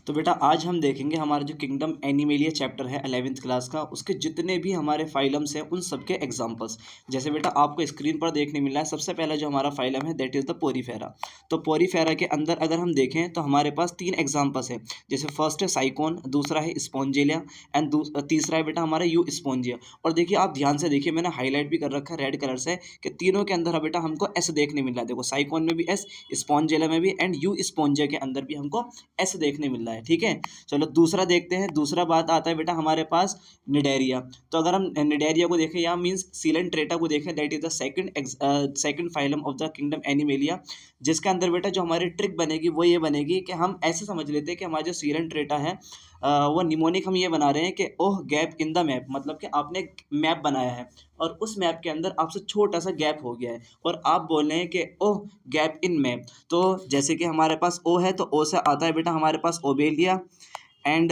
तो बेटा आज हम देखेंगे हमारा जो किंगडम एनिमेलिया चैप्टर है 11th क्लास का, उसके जितने भी हमारे फाइलम्स हैं उन सबके एग्जांपल्स। जैसे बेटा आपको स्क्रीन पर देखने मिल रहा है, सबसे पहला जो हमारा फाइलम है दैट इज़ द पोरीफेरा। तो पोरीफेरा के अंदर अगर हम देखें तो हमारे पास तीन एग्जाम्पल्स हैं। जैसे फर्स्ट है साइकोन, दूसरा है स्पॉन्जेलिया एंड तीसरा है बेटा हमारा यू स्पॉन्जिया। और देखिए आप ध्यान से देखिए, मैंने हाईलाइट भी कर रखा है रेड कलर से कि तीनों के अंदर बेटा हमको एस देखने मिल रहा है। देखो साइकोन में भी एस, स्पॉन्जेलिया में भी एंड यू स्पॉन्जिया के अंदर भी हमको एस देखने मिल रहा है। ठीक है, चलो दूसरा देखते हैं। दूसरा बात आता है बेटा हमारे पास निडेरिया। तो अगर हम निडेरिया को देखें या मीन्स सीलेंट्रेटा को देखें, that is the second phylum of the kingdom animalia, जिसके अंदर बेटा जो हमारी ट्रिक बनेगी वो ये बनेगी कि हम ऐसे समझ लेते हैं कि हमारा जो सीलेंट्रेटा है वो निमोनिक हम ये बना रहे हैं कि ओह गैप इन द मैप, मतलब कि आपने मैप बनाया है और उस मैप के अंदर आपसे छोटा सा गैप हो गया है और आप बोल रहे हैं कि ओह गैप इन मैप। तो जैसे कि हमारे पास ओ है तो ओ से आता है बेटा हमारे पास ओबेलिया एंड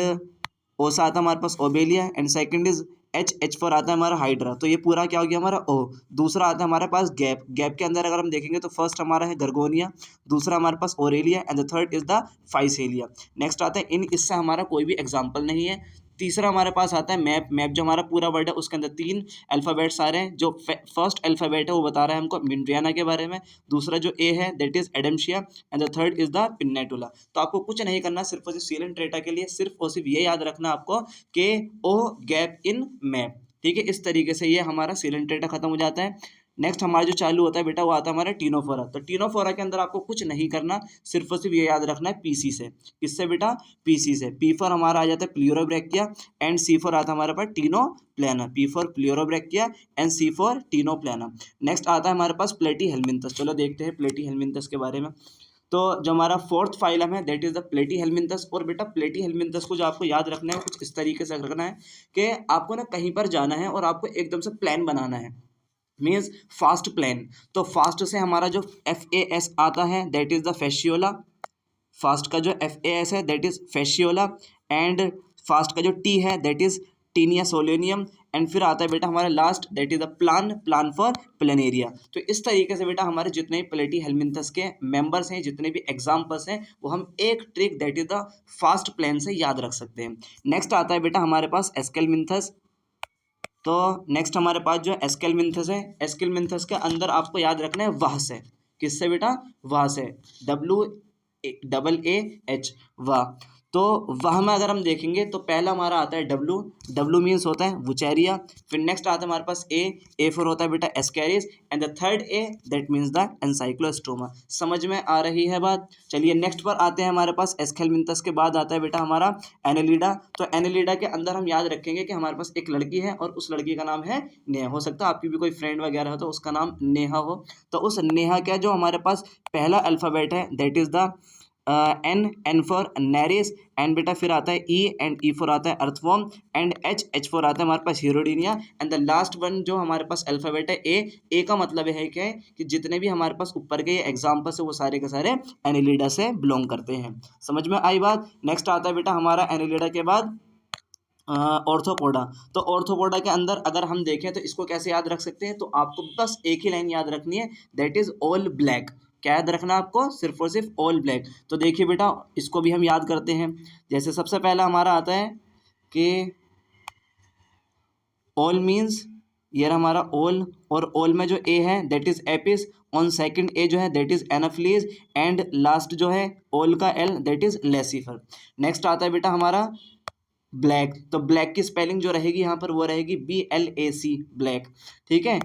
ओ से आता है हमारे पास Obelia and second is H, H for आता है हमारा हाइड्रा। तो ये पूरा क्या हो गया हमारा ओ। दूसरा आता है हमारे पास गैप, गैप के अंदर अगर हम देखेंगे तो फर्स्ट हमारा है गर्गोनिया, दूसरा हमारे पास Aurelia and the third is the Physalia. Next आता है इन, इससे हमारा कोई भी एग्जाम्पल नहीं है। तीसरा हमारे पास आता है मैप, मैप जो हमारा पूरा वर्ड है उसके अंदर तीन अल्फ़ाबेट्स आ रहे हैं। जो फर्स्ट अल्फ़ाबेट है वो बता रहा है हमको मिंड्रियाना के बारे में, दूसरा जो ए है that is Adamsia and the third is the Pennatula. तो आपको कुछ नहीं करना, सिर्फ और सिर्फ सीलेंट्रेटा के लिए सिर्फ और सिर्फ ये याद रखना आपको कि ओ गैप इन मैप। ठीक है, इस तरीके से ये हमारा सीलेंट्रेटा खत्म हो जाता है। नेक्स्ट हमारा जो चालू होता है बेटा वो आता है हमारा टीनोफोरा। तो टीनोफोरा के अंदर आपको कुछ नहीं करना, सिर्फ और सिर्फ ये याद रखना है पीसी से। किससे बेटा? पीसी से। पी फॉर हमारा आ जाता है प्लियोरोब्रैकिया एंड सी फॉर आता है हमारे पास Ctenoplana. P for Pleurobrachia and C for Ctenoplana. Next आता है हमारे पास प्लेटी हेलमिंथस। चलो देखते हैं प्लेटी हेलमिंथस के बारे में। तो जो हमारा फोर्थ फाइलम है दैट इज द प्लेटी हेलमिंथस। और बेटा प्लेटी हेलमिंथस को जो आपको याद रखना है कुछ इस तरीके से रखना है कि आपको ना कहीं पर जाना है और आपको एकदम से प्लान बनाना है, मीन्स फास्ट प्लान। तो फास्ट से हमारा जो एफ ए एस आता है दैट इज द फैशियोला। फास्ट का जो एफ ए एस है दैट इज फैशियोला एंड फास्ट का जो टी है दैट इज टीनिया सोलेनियम एंड फिर आता है बेटा हमारा last that is the plan, plan for planaria. तो इस तरीके से बेटा हमारे जितने भी प्लेटी हेलमिंथस के मेंबर्स हैं, जितने भी एग्जाम्पल्स हैं, वो हम एक trick that is the fast plan से याद रख सकते हैं। नेक्स्ट आता है बेटा हमारे पास एस्केलमिंथस। तो नेक्स्ट हमारे पास जो एस्केलमिंथस है, एस्केलमिंथस के अंदर आपको याद रखना है वाह से। किससे बेटा? वाह से, डब्ल्यू डबल ए एच, वाह। तो वाह में अगर हम देखेंगे तो पहला हमारा आता है डब्लू, डब्लू मीन्स होता है वुचेरिया। फिर नेक्स्ट आता है हमारे पास ए फॉर होता है बेटा Ascaris and the third A that means the ancylostoma. समझ में आ रही है बात? चलिए नेक्स्ट पर आते हैं। हमारे पास एस्केलमिंथस के बाद आता है बेटा हमारा एनेलिडा। तो एनेलिडा के अंदर हम याद रखेंगे कि हमारे पास एक लड़की है और उस लड़की का नाम है नेहा। हो सकता है आपकी भी कोई फ्रेंड वगैरह हो तो उसका नाम नेहा हो। तो उस नेहा का जो हमारे पास पहला अल्फ़ाबेट है that is the N, N for नेरिस एंड बेटा फिर आता है ई एंड ई फॉर आता है earthworm and H, H for आता है हमारे पास हीरोडिनिया एंड द लास्ट वन जो हमारे पास अल्फ़ाबेट है ए का मतलब है क्या है कि जितने भी हमारे पास ऊपर के एग्जाम्पल्स है वो सारे के सारे एनिलिडा से बिलोंग करते हैं। समझ में आई बात? नेक्स्ट आता है बेटा हमारा एनिलिडा के बाद ऑर्थोपोडा। तो ऑर्थोपोडा के अंदर अगर हम देखें तो इसको कैसे याद रख सकते हैं? तो आपको बस एक ही लाइन याद रखनी है दैट इज ऑल ब्लैक। क्या याद रखना आपको? सिर्फ और सिर्फ ऑल ब्लैक। तो देखिए बेटा इसको भी हम याद करते हैं। जैसे सबसे पहला हमारा आता है कि ऑल मीन्स, ये रहा हमारा ऑल, और ऑल में जो ए है that is Apis, on second ए जो है that is Anopheles and last जो है ऑल का L that is Laccifer. Next आता है बेटा हमारा ब्लैक। तो ब्लैक की स्पेलिंग जो रहेगी यहाँ पर वो रहेगी BLAC, ब्लैक। ठीक है,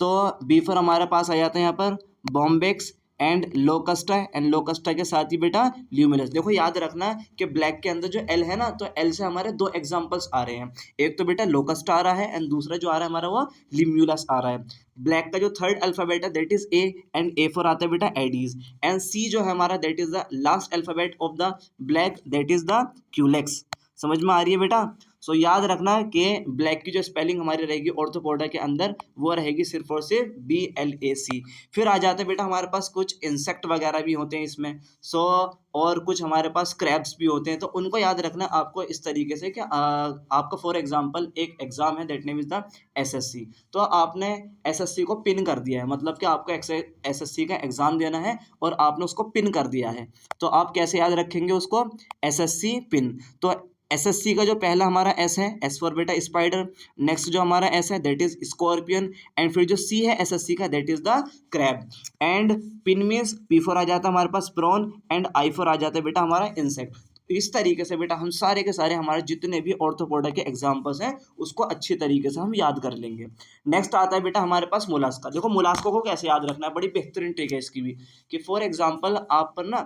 तो बी फॉर हमारे पास आ जाता है यहाँ पर बॉम्बेक्स एंड लोकस्टा एंड लोकस्टा के साथ ही बेटा ल्यूमिनस। देखो याद रखना कि ब्लैक के अंदर जो एल है ना, तो एल से हमारे दो एग्जांपल्स आ रहे हैं। एक तो बेटा लोकस्टा आ रहा है एंड दूसरा जो आ रहा है हमारा वो ल्यूम्यूलस आ रहा है। ब्लैक का जो थर्ड अल्फाबेट है that is A and A for आता है बेटा एडीज एंड सी जो है हमारा that is the last alphabet of the black that is the Culex. समझ में आ रही है बेटा? सो याद रखना कि ब्लैक की जो स्पेलिंग हमारी रहेगी ऑर्थोपोडा के अंदर वो रहेगी सिर्फ और सिर्फ BLAC। फिर आ जाते हैं बेटा हमारे पास कुछ इंसेक्ट वगैरह भी होते हैं इसमें। सो और कुछ हमारे पास क्रैब्स भी होते हैं, तो उनको याद रखना आपको इस तरीके से कि आपका फॉर एग्जांपल एक एग्जाम है that name is the SSC। तो आपने SSC को पिन कर दिया है, मतलब कि आपको SSC का एग्जाम देना है और आपने उसको पिन कर दिया है। तो आप कैसे याद रखेंगे उसको? SSC pin. तो SSC का जो पहला हमारा S है, S फॉर बेटा स्पाइडर। नेक्स्ट जो हमारा S है दैट इज स्कॉर्पियन। एंड फिर जो C है SSC का that is the crab. And pin means P for आ जाता है हमारे पास प्रॉन, एंड I फॉर आ जाता है बेटा हमारा इंसेक्ट। इस तरीके से बेटा हम सारे के सारे हमारे जितने भी ऑर्थोपोडा के एग्जाम्पल्स हैं उसको अच्छी तरीके से हम याद कर लेंगे। नेक्स्ट आता है बेटा हमारे पास मोलास्का। देखो मोलास्का को कैसे याद रखना है, बड़ी बेहतरीन ट्रिक है इसकी भी। कि फॉर एग्जांपल आप पर ना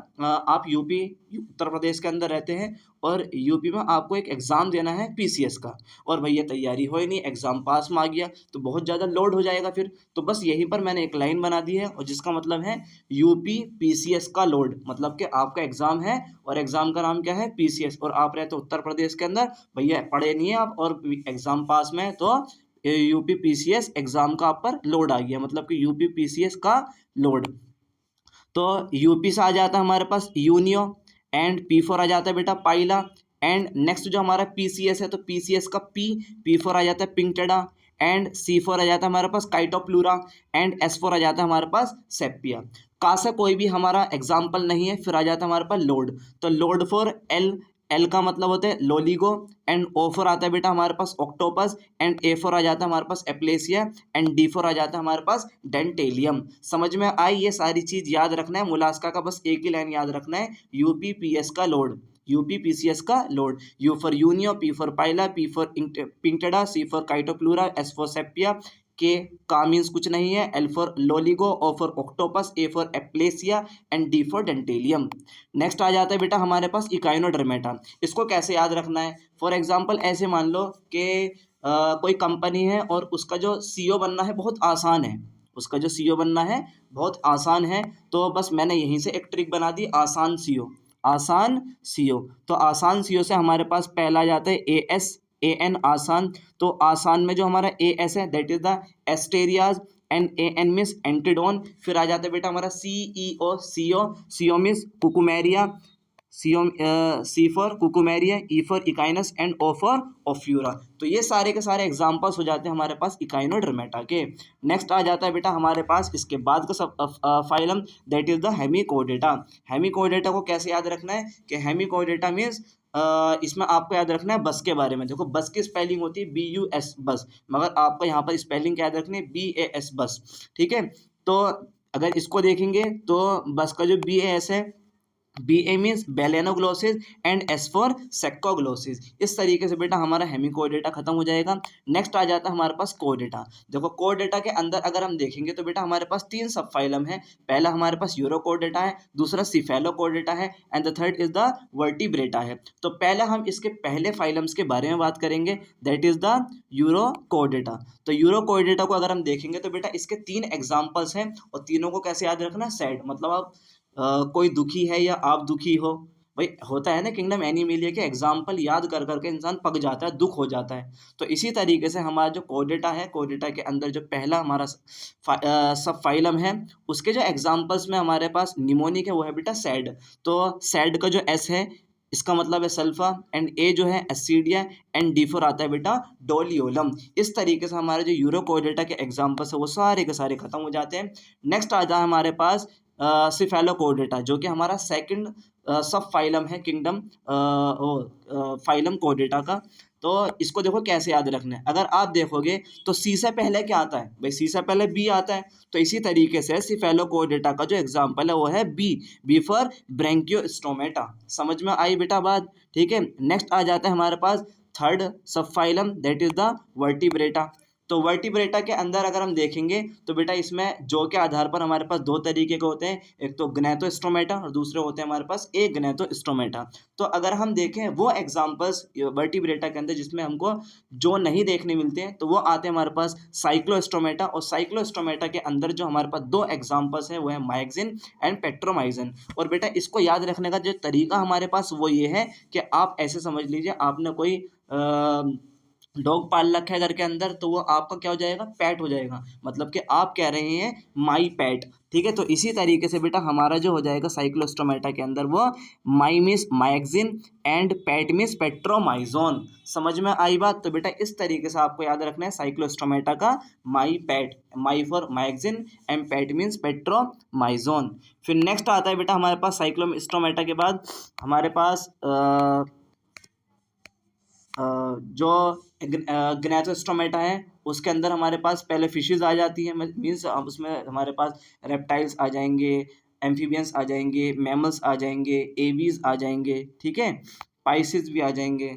आप यूपी उत्तर प्रदेश के अंदर रहते हैं और यूपी में आपको एक एग्ज़ाम देना है PCS का, और भैया तैयारी हो ही नहीं, एग्ज़ाम पास में आ गया तो बहुत ज़्यादा लोड हो जाएगा फिर। तो बस यहीं पर मैंने एक लाइन बना दी है और जिसका मतलब है यूपी PCS का लोड, मतलब कि आपका एग्ज़ाम है और एग्ज़ाम का नाम क्या है PCS, और आप रहते हो उत्तर प्रदेश के अंदर, भैया पढ़े नहीं है आप और एग्ज़ाम पास में है, तो यूपी PCS एग्ज़ाम का आप पर लोड आ गया, मतलब कि यूपी PCS का लोड। तो यूपी से आ जाता है हमारे पास यूनियो, एंड P फॉर आ जाता है बेटा पाइला। एंड नेक्स्ट जो हमारा PCS है तो PCS का P फॉर आ जाता है पिंकटेडा। एंड C फॉर आ जाता है हमारे पास काइटोप्लूरा। एंड S फॉर आ जाता है हमारे पास सेपिया। का से कोई भी हमारा एग्जाम्पल नहीं है, फिर आ जाता है हमारे पास लोड। तो लोड फॉर L का मतलब होता है लोलिगो। एंड O फॉर आता है बेटा हमारे पास ऑक्टोपस। एंड A फॉर आ जाता है हमारे पास एप्लेसिया। एंड D फॉर आ जाता है हमारे पास डेंटेलियम। समझ में आई? ये सारी चीज याद रखना है। मोलास्का का बस एक ही लाइन याद रखना है, UPPS का लोड, UPPCS का load. U for Unio, P for Pila, P for Pinctada, C for Chaetopleura, S for Sepia, K का मीन्स कुछ नहीं है, L for Loligo, O for octopus, A for Aplysia, and D for Dentalium. Next आ जाता है बेटा हमारे पास Echinodermata. इसको कैसे याद रखना है? फॉर एग्जांपल ऐसे मान लो कि कोई कंपनी है और उसका जो CEO बनना है बहुत आसान है, उसका जो CEO बनना है बहुत आसान है। तो बस मैंने यहीं से एक ट्रिक बना दी, आसान CEO। आसान CEO, तो आसान CEO से हमारे पास पहला आ जाता है ASAN आसान। तो आसान में जो हमारा AS है that is the Asterias. And AN means Antedon. फिर आ जाता है बेटा हमारा CO means Cucumaria. C for Cucumaria, E for Echinus, and O for Ophiura. तो ये सारे के सारे एग्जांपल्स हो जाते हैं हमारे पास इकाइनोडर्मेटा के। नेक्स्ट आ जाता है बेटा हमारे पास इसके बाद का सब phylum that is the hemichordata. Hemichordata को कैसे याद रखना है कि हेमिकोडेटा मीन्स इसमें आपको याद रखना है बस के बारे में। देखो बस की स्पेलिंग होती है BUS बस, मगर आपको यहाँ पर स्पेलिंग क्या याद रखनी है BAS बस। ठीक है, तो अगर इसको देखेंगे तो बस का जो BAS है, BA means Balanoglossus, and S for Saccoglossus. इस तरीके से बेटा हमारा हेमिकोडेटा खत्म हो जाएगा। नेक्स्ट आ जाता है हमारे पास कोडेटा। देखो कोडेटा के अंदर अगर हम देखेंगे तो बेटा हमारे पास 3 सब फाइलम है। पहला हमारे पास यूरोकोडेटा है, दूसरा सिफेलोकोडेटा है, and the third is the vertebrata है। तो पहला हम इसके पहले फाइलम्स के बारे में बात करेंगे दैट इज द यूरोकोडेटा। तो यूरोकोडेटा को अगर हम देखेंगे तो बेटा इसके 3 एग्जाम्पल्स हैं, और तीनों को कैसे याद रखना? सैड, मतलब आप कोई दुखी है या आप दुखी हो, भाई होता है ना, किंगडम एनिमेलिया के एग्जाम्पल याद कर करके इंसान पक जाता है, दुख हो जाता है। तो इसी तरीके से हमारा जो कोडेटा है, कोडेटा के अंदर जो पहला हमारा सब फाइलम है उसके जो एग्जाम्पल्स में हमारे पास निमोनिक है वो है बेटा सैड। तो सैड का जो S है इसका मतलब है सल्फा, एंड A जो है एसिडिया, एंड D फॉर आता है बेटा डोलियोलम। इस तरीके से हमारे जो यूरोकोडेटा के एग्जाम्पल्स है वो सारे के सारे खत्म हो जाते हैं। नेक्स्ट आ जाए हमारे पास सिफेलोकोडेटा, जो कि हमारा सेकंड सब फाइलम है किंगडम फाइलम कोडेटा का। तो इसको देखो कैसे याद रखना है। अगर आप देखोगे तो C से पहले क्या आता है भाई? C से पहले B आता है। तो इसी तरीके से सिफेलोकोडेटा का जो एग्जाम्पल है वो है B फॉर ब्रैंकियोस्टोमेटा। समझ में आई बेटा बात? ठीक है, नेक्स्ट आ जाता है हमारे पास थर्ड सब phylum that is the vertebrata. तो वर्टिब्रेटा के अंदर अगर हम देखेंगे तो बेटा इसमें जॉ के आधार पर हमारे पास दो तरीके के होते हैं, एक तो ग्नैथोस्टोमेटा और दूसरे होते हैं हमारे पास अग्नैथोस्टोमेटा। तो अगर हम देखें वो एग्जांपल्स वर्टिब्रेटा के अंदर जिसमें हमको जो नहीं देखने मिलते हैं, तो वो आते हैं हमारे पास साइक्लोस्टोमेटा, और साइक्लोस्टोमेटा के अंदर जो हमारे पास दो एग्जांपल्स हैं वो है माइक्सिन एंड पेट्रोमाइसिन। और बेटा इसको याद रखने का जो तरीका हमारे पास वो ये है कि आप ऐसे समझ लीजिए आपने कोई डॉग पाल रखा है घर के अंदर, तो वो आपका क्या हो जाएगा, पेट हो जाएगा, मतलब कि आप कह रहे हैं माई पेट। ठीक है, तो इसी तरीके से बेटा हमारा जो हो जाएगा साइक्लोस्टोमेटा के अंदर वो my means Myxine and pet means Petromyzon. समझ में आई बात? तो बेटा इस तरीके से आपको याद रखना है साइक्लोस्टोमेटा का my pet, my for Myxine and pet means Petromyzon. फिर नेक्स्ट आता है बेटा हमारे पास साइक्लोस्टोमेटा के बाद हमारे पास जो ग्नैथोस्टोमेटा है उसके अंदर हमारे पास पहले फिशेस आ जाती हैं, मीन्स उसमें हमारे पास रेप्टाइल्स आ जाएंगे, एम्फीबियंस आ जाएंगे, मैमल्स आ जाएंगे, एवीज आ जाएंगे, ठीक है, पाइसिस भी आ जाएंगे,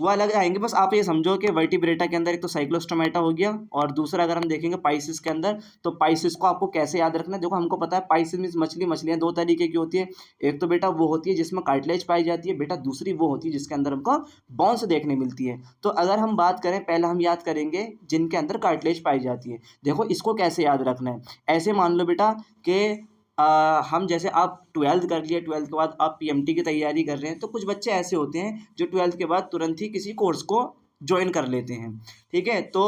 वो अलग आएंगे। बस आप ये समझो कि वर्टिब्रेटा के अंदर एक तो साइक्लोस्टोमेटा हो गया, और दूसरा अगर हम देखेंगे पाइसिस के अंदर, तो पाइसिस को आपको कैसे याद रखना है। देखो हमको पता है पाइसिस मीन्स मछली, मछलियाँ दो तरीके की होती है, एक तो बेटा वो होती है जिसमें कार्टिलेज पाई जाती है बेटा, दूसरी वो होती है जिसके अंदर हमको बोन्स देखने मिलती है। तो अगर हम बात करें, पहले हम याद करेंगे जिनके अंदर कार्टिलेज पाई जाती है। देखो इसको कैसे याद रखना है, ऐसे मान लो बेटा कि हम जैसे आप 12th कर लिए, 12th के बाद आप पीएमटी की तैयारी कर रहे हैं, तो कुछ बच्चे ऐसे होते हैं जो 12th के बाद तुरंत ही किसी कोर्स को ज्वाइन कर लेते हैं। ठीक है, तो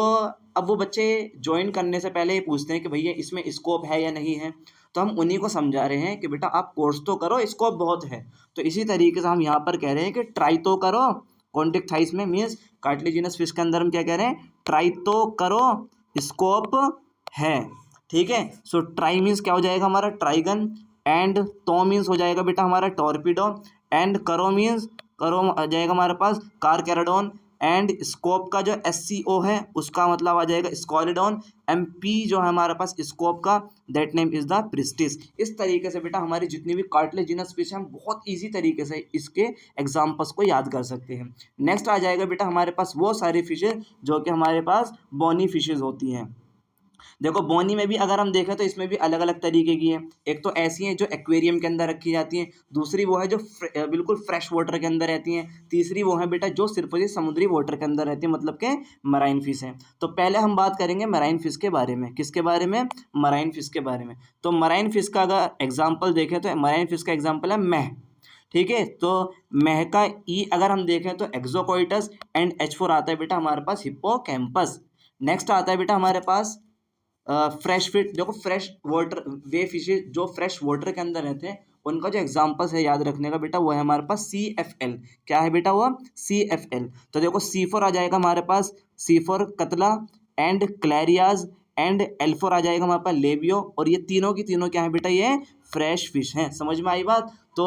अब वो बच्चे ज्वाइन करने से पहले ये पूछते हैं कि भैया इसमें स्कोप है या नहीं है, तो हम उन्हीं को समझा रहे हैं कि बेटा आप कोर्स तो करो, स्कोप बहुत है। तो इसी तरीके से हम यहाँ पर कह रहे हैं कि ट्राई तो करो, कॉन्टेक्ट थाइस में मीन्स कार्टिलेजिनस फिश के अंदर हम क्या कह रहे हैं, ट्राई तो करो, स्कोप है। ठीक है, सो ट्राई मीन्स क्या हो जाएगा हमारा ट्राइगन, एंड तो मीन्स हो जाएगा बेटा हमारा टॉर्पीडो, एंड करो मीन्स करो आ जाएगा हमारे पास कारकैराडोन, एंड स्कोप का जो SCO है उसका मतलब आ जाएगा स्कॉलिडोन, MP जो है हमारे पास स्कोप का, that name is the priestess. इस तरीके से बेटा हमारी जितनी भी कार्टिलेजिनस फिश हैं हम बहुत ईजी तरीके से इसके एग्जाम्पल्स को याद कर सकते हैं। नेक्स्ट आ जाएगा बेटा हमारे पास वो सारी फिशेज जो कि हमारे पास बोनी फिशेज होती हैं। देखो बोनी में भी अगर हम देखें तो इसमें भी अलग अलग तरीके की हैं, एक तो ऐसी हैं जो एक्वेरियम के अंदर रखी जाती हैं, दूसरी वो है जो बिल्कुल फ्रेश वाटर के अंदर रहती हैं, तीसरी वो है बेटा जो सिर्फ ही समुद्री वाटर के अंदर रहती है, मतलब के मराइन फिश हैं। तो पहले हम बात करेंगे मराइन फिश के बारे में, किसके बारे में, मराइन फिश के बारे में। तो मराइन फिश का अगर एग्जाम्पल देखें तो मराइन फिश का एग्जाम्पल है मैह। ठीक है, तो मैह का ई अगर हम देखें तो एक्सोकोइटस, एंड H4 आता है बेटा हमारे पास हिप्पोकैम्पस। नेक्स्ट आता है बेटा हमारे पास फ्रेश फिश। देखो फ्रेश वाटर वे फिशेज जो फ्रेश वाटर के अंदर रहते हैं उनका जो एग्जाम्पल्स है याद रखने का बेटा वो है हमारे पास CFL। क्या है बेटा वो CFL। तो देखो C4 आ जाएगा हमारे पास, C4 कतला एंड क्लैरियाज, एंड L4 आ जाएगा हमारे पास लेबियो, और ये तीनों की तीनों क्या है बेटा, ये फ्रेश फिश हैं। समझ में आई बात? तो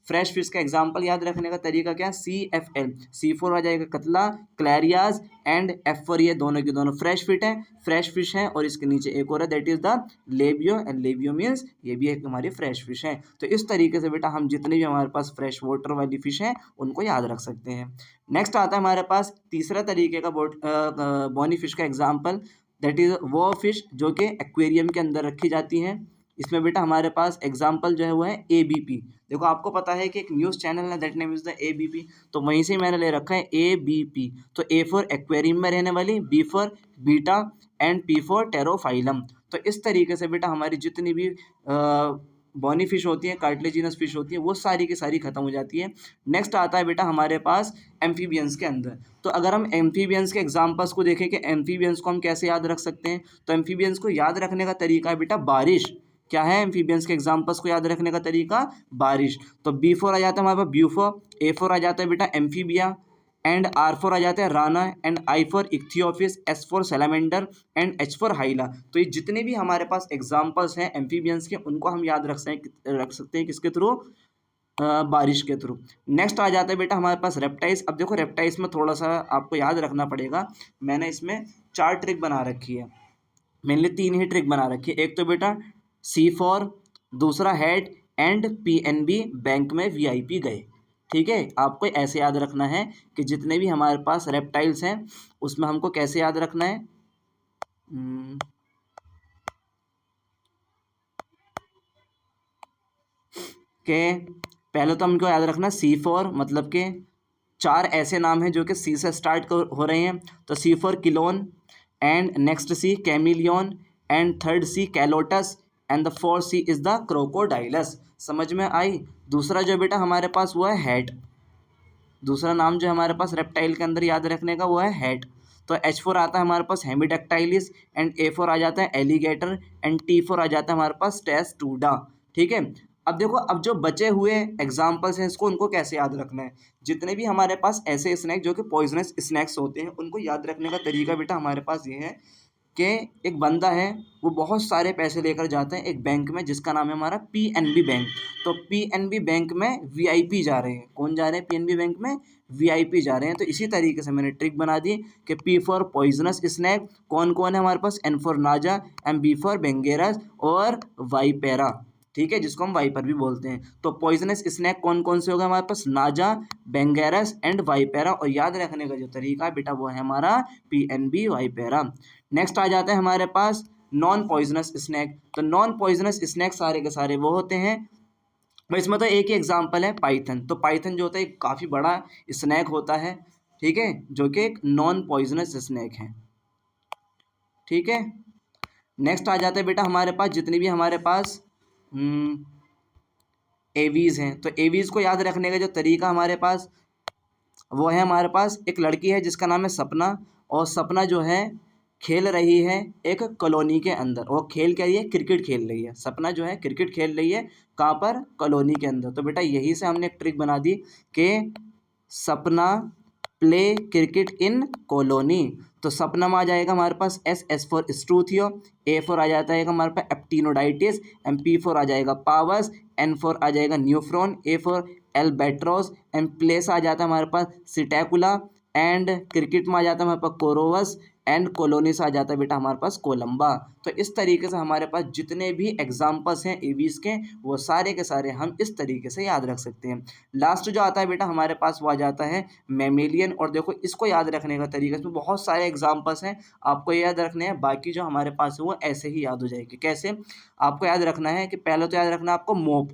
फ्रेश फिश का एग्जाम्पल याद रखने का तरीका क्या है, CFL। C4 आ जाएगा कतला, क्लैरियाज एंड F4, ये दोनों की दोनों फ्रेश फिश हैं, और इसके नीचे एक और है that is the labio, and labio means ये भी एक हमारी फ्रेश फिश है। तो इस तरीके से बेटा हम जितने भी हमारे पास फ्रेश वाटर वाली फिश हैं उनको याद रख सकते हैं। नेक्स्ट आता है हमारे पास तीसरा तरीके का बोनी फिश का एग्जाम्पल, दैट इज वो फिश जो कि एक्वेरियम के अंदर रखी जाती हैं। इसमें बेटा हमारे पास एग्जाम्पल जो है वो है ABP। देखो आपको पता है कि एक न्यूज़ चैनल है that name is the ABP, तो वहीं से मैंने ले रखा है ABP। तो A फॉर एक्वेरियम में रहने वाली, B for beta, and P for Pterophyllum. तो इस तरीके से बेटा हमारी जितनी भी बोनी फिश होती हैं, कार्टिलेजिनस फिश होती हैं, वो सारी की सारी खत्म हो जाती है। नेक्स्ट आता है बेटा हमारे पास एम्फीबियंस के अंदर। तो अगर हम एम्फीबियंस के एग्जाम्पल्स को देखें कि एम्फीबियंस को हम कैसे याद रख सकते हैं, तो एम्फीबियंस को याद रखने का तरीका है बेटा बारिश। क्या है एम्फीबियंस के एग्जाम्पल्स को याद रखने का तरीका, बारिश। तो B4 आ जाता है हमारे पास ब्यूफो, A4 आ जाता है बेटा एम्फीबिया, एंड R4 आ जाता है Rana, and I4 Ichthyophis, S4 salamander, and H4 हाइला। तो ये जितने भी हमारे पास एग्जाम्पल्स हैं एम्फीबियंस के उनको हम याद रख सकते हैं किसके थ्रू, बारिश के थ्रू। नेक्स्ट आ जाता है बेटा हमारे पास रेप्टाइल्स। अब देखो रेप्टाइल्स में थोड़ा सा आपको याद रखना पड़ेगा, मैंने इसमें 4 ट्रिक बना रखी है, मेनली 3 ही ट्रिक बना रखी है। एक तो बेटा C4, दूसरा हेड, एंड PNB बैंक में VIP गए। ठीक है, आपको ऐसे याद रखना है कि जितने भी हमारे पास रेप्टाइल्स हैं उसमें हमको कैसे याद रखना है, के पहले तो हमको याद रखना C4 मतलब के 4 ऐसे नाम हैं जो कि C से स्टार्ट हो रहे हैं। तो C4 Chelone, and next C Chamaeleon, and third C Calotes, and the fourth C is the Crocodylus. समझ में आई। दूसरा जो बेटा हमारे पास वो है हैट। दूसरा नाम जो हमारे पास रेप्टाइल के अंदर याद रखने का वो है हैट। तो H4 आता है हमारे पास हेमिडेक्टाइलिस, एंड A4 आ जाता है एलिगेटर, एंड T4 आ जाता है हमारे पास टेस्टूडा। ठीक है। अब देखो, अब जो बचे हुए एग्जाम्पल्स हैं इसको उनको कैसे याद रखना है। जितने भी हमारे पास ऐसे स्नैक जो कि पॉइजनस स्नैक्स होते हैं उनको याद रखने का तरीका बेटा हमारे पास ये है कि एक बंदा है, वो बहुत सारे पैसे लेकर जाते हैं एक बैंक में जिसका नाम है हमारा PNB बैंक। तो PNB बैंक में VIP जा रहे हैं। कौन जा रहे हैं PNB बैंक में? VIP जा रहे हैं। तो इसी तरीके से मैंने ट्रिक बना दी कि P फॉर पॉइजनस स्नैक कौन कौन है हमारे पास, N फॉर नाजा, B फॉर बेंगेरस, और वाइपेरा। ठीक है, जिसको हम वाइपर भी बोलते हैं। तो पॉइजनस स्नैक कौन कौन से होगा हमारे पास? नाजा, बेंगेरस एंड वाइपेरा। और याद रखने का जो तरीका है बेटा वो है हमारा PNB वाइपेरा। नेक्स्ट आ जाता है हमारे पास नॉन पॉइजनस स्नैक। तो नॉन पॉइजनस स्नैक सारे के सारे वो होते हैं, भाई इसमें तो एक ही एग्जांपल है पाइथन। तो पाइथन जो होता है काफ़ी बड़ा स्नैक होता है, ठीक है, जो कि एक नॉन पॉइजनस स्नैक है। ठीक है। नेक्स्ट आ जाता है बेटा हमारे पास जितनी भी हमारे पास एवीज हैं। तो एवीज को याद रखने का जो तरीका हमारे पास वो है, हमारे पास एक लड़की है जिसका नाम है सपना, और सपना जो है खेल रही है एक कॉलोनी के अंदर। और खेल क्या रही है? क्रिकेट खेल रही है। सपना जो है क्रिकेट खेल रही है, कहाँ पर? कॉलोनी के अंदर। तो बेटा यही से हमने एक ट्रिक बना दी कि सपना प्ले क्रिकेट इन कॉलोनी। तो सपना में आ जाएगा हमारे पास S फॉर स्ट्रूथियो, A4 आ जाता है हमारे पास एप्टिनोडाइटिस, P4 आ जाएगा पावर्स, N4 आ जाएगा न्यूफ्रॉन, A फॉर एल्बेट्रोस, प्लेस आ जाता है हमारे पास सिटैकुला, एंड क्रिकेट में आ जाता है हमारे पास कोरोवस, एंड कॉलोनी से आ जाता है बेटा हमारे पास कोलंबा। तो इस तरीके से हमारे पास जितने भी एग्जाम्पल्स हैं एवीज के वो सारे के सारे हम इस तरीके से याद रख सकते हैं। लास्ट जो आता है बेटा हमारे पास वो आ जाता है मैमेलियन। और देखो इसको याद रखने का तरीका, इसमें बहुत सारे एग्जाम्पल्स हैं, आपको याद रखने हैं। बाकी जो हमारे पास है वो ऐसे ही याद हो जाएगी। कैसे? आपको याद रखना है कि पहले तो याद रखना है आपको मोप,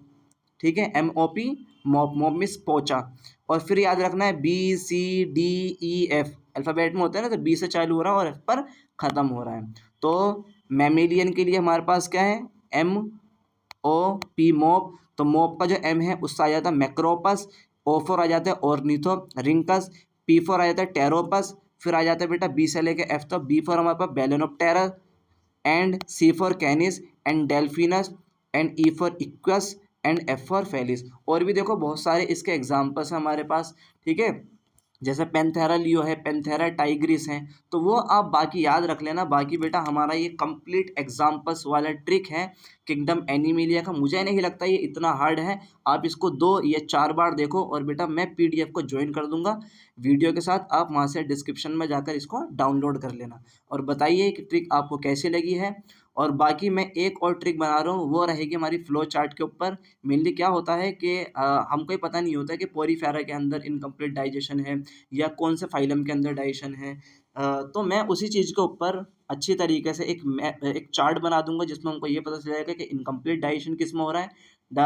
ठीक है, MOP, मॉप। मॉप मीन्स पोचा। और फिर याद रखना है BCDEF, अल्फ़ाबेट में होता है ना, तो B से चालू हो रहा है और F पर ख़त्म हो रहा है। तो मैमेलियन के लिए हमारे पास क्या है? MOP, mop. तो मॉप का जो M है उससे आ जाता है मैक्रोपस, O4 आ जाता है ऑर्निथोरिंकस, P4 आ जाता है टेरोपस, फिर आ जाता है बेटा B से लेके F। तो B4 हमारे पास Balaenoptera, and C for Canis, and Delphinus, and E for Equus, and F for Felis. और भी देखो बहुत सारे इसके एग्जाम्पल्स हैं हमारे पास। ठीक है, जैसे पेंथेरा लियो है, पेंथेरा टाइग्रिस हैं। तो वो आप बाकी याद रख लेना। बाकी बेटा हमारा ये कंप्लीट एग्जाम्पल्स वाला ट्रिक है किंगडम एनिमेलिया का। मुझे नहीं लगता ये इतना हार्ड है। आप इसको 2 या 4 बार देखो, और बेटा मैं PDF को ज्वाइन कर दूंगा वीडियो के साथ। आप वहाँ से डिस्क्रिप्शन में जाकर इसको डाउनलोड कर लेना, और बताइए कि ट्रिक आपको कैसी लगी है। और बाकी मैं एक और ट्रिक बना रहा हूँ, वो रहेगी हमारी फ्लो चार्ट के ऊपर। मेनली क्या होता है कि हमको ये पता नहीं होता कि पोरीफेरा के अंदर इनकम्प्लीट डाइजेशन है या कौन से फाइलम के अंदर डाइजेशन है। तो मैं उसी चीज़ के ऊपर अच्छी तरीके से एक चार्ट बना दूंगा जिसमें हमको ये पता चल जाएगा कि इनकम्प्लीट डाइजेशन किस में हो रहा है,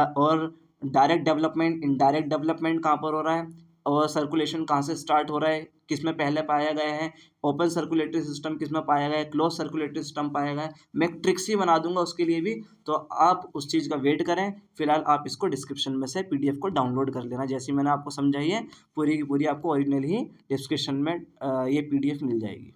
और डायरेक्ट डेवलपमेंट, इनडायरेक्ट डेवलपमेंट कहाँ पर हो रहा है, और सर्कुलेशन कहाँ से स्टार्ट हो रहा है, किस में पहले पाया गया है, ओपन सर्कुलेटरी सिस्टम किस में पाया गया है, क्लोज सर्कुलेटरी सिस्टम पाया गया है। मैं एक ट्रिक्स ही बना दूंगा उसके लिए भी। तो आप उस चीज़ का वेट करें। फिलहाल आप इसको डिस्क्रिप्शन में से PDF को डाउनलोड कर लेना, जैसे मैंने आपको समझाई है पूरी की पूरी आपको ओरिजिनल ही डिस्क्रिप्शन में ये PDF मिल जाएगी।